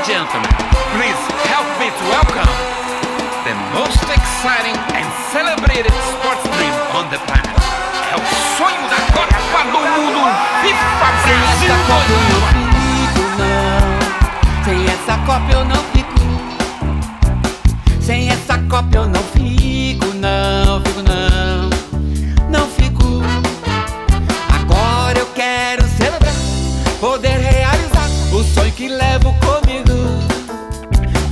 gentlemen, please help me to welcome the most exciting and celebrated sports dream on the planet. É o sonho da Copa do Mundo FIFA Brasil. Sem essa Copa eu não fico. Sem essa Copa eu não fico, não fico, não. Não fico. Agora eu quero celebrar, poder realizar o sonho que levo comigo.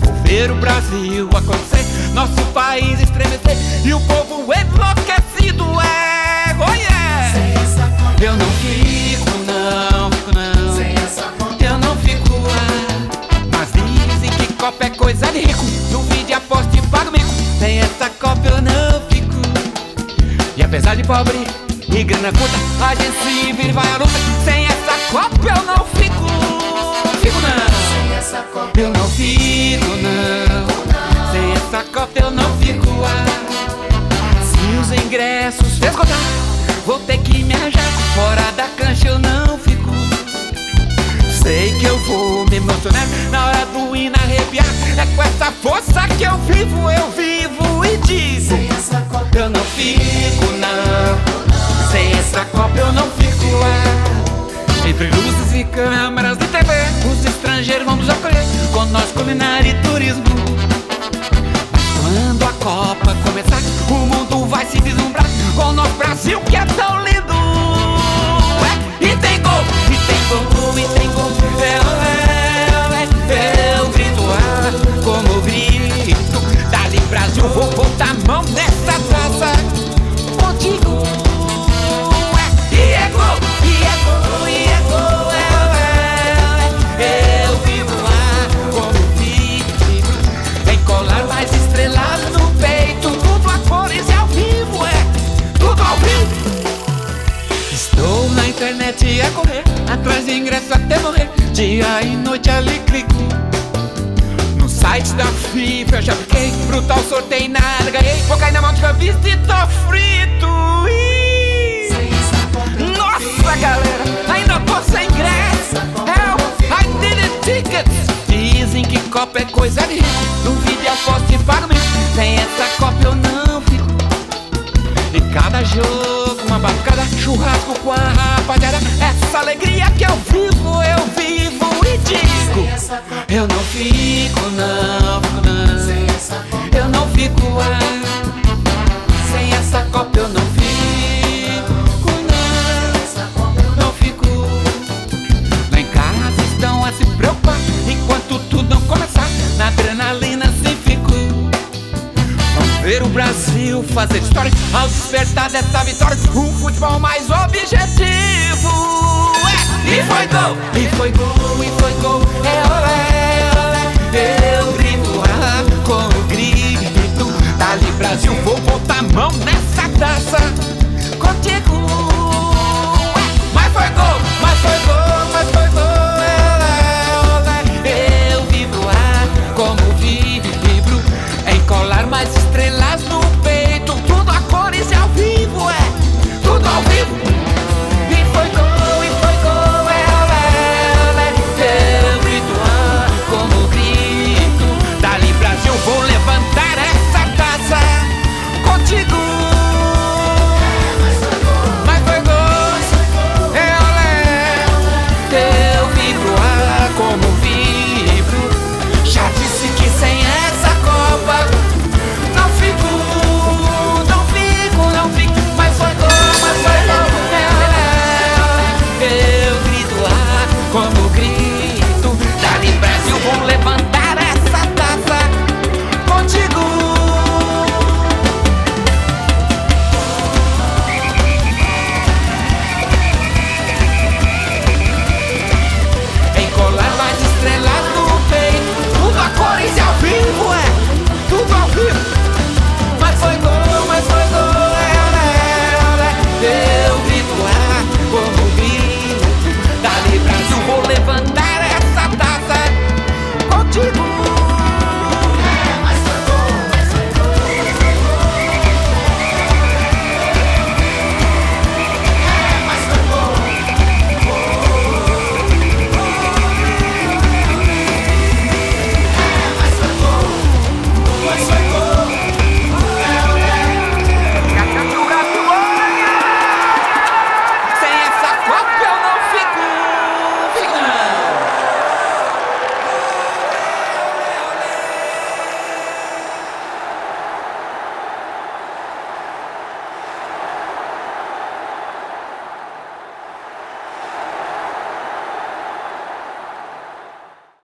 Vou ver o Brasil acontecer, nosso país estremecer e o povo enlouquecido é, oh yeah! Sem essa Copa eu não fico, não fico, não. Sem essa Copa eu não fico, mas dizem que Copa é coisa de rico. Duvide, aposte e paga o mico. Sem essa Copa eu não fico. E apesar de pobre e grana curta, a gente se vira e vai à luta. Sem essa Copa eu não fico. Fico não. Sem essa Copa Eu não fico não. Sem essa Copa eu não fico. Se os ingressos se esgotar, vou ter que me arranjar. Fora da cancha eu não fico. Sei que eu vou me emocionar na hora do hino arrepiar. É com essa força que eu vivo e digo: Sem essa Copa eu não fico não. Sem essa Copa eu não fico. Entre luzes e câmeras de TV, os estrangeiros vão nos acolher com nosso culinária e turismo. Mas quando a Copa começar, o mundo vai se vislumbrar com o nosso Brasil que é tão lindo. E tem gol, e tem gol, e tem gol. Eu grito como grito. Dali Brasil, vou botar a mão nessa taça contigo. E é gol, e é gol, e é gol. Eu vivo como grito. Vem colar mais estrelas no peito. Tudo a cores e ao vivo, tudo ao vivo. Estou na internet a correr, atrás de ingresso até morrer. Dia e noite ali clico. No site da FIFA eu já fiquei. Brutal sorteio, nada ganhei. Vou cair na mão de cambista e tô frito. Sem essa Copa Nossa galera, ainda tô sem ingresso. Help, I didn't tickets. Dizem que Copa é coisa de rico. Duvide, aposte e paga o mico. Sem essa Copa eu não fico. E cada jogo uma batucada, churrasco com a rapaziada. Essa alegria que eu vivo e digo: Sem essa Copa eu não fico, não fico, não. Sem essa Copa Eu não fico, sem essa Copa eu não fico, não. essa Copa Não fico. Lá em casa estão a se preocupar enquanto tudo não começar. Na adrenalina se fico. Vamos ver o Brasil fazer história ao despertar dessa vitória. Um futebol mais objetivo. E foi gol, e foi gol, e foi gol. Eu grito com o grito. Dali Brasil, vou botar a mão nessa taça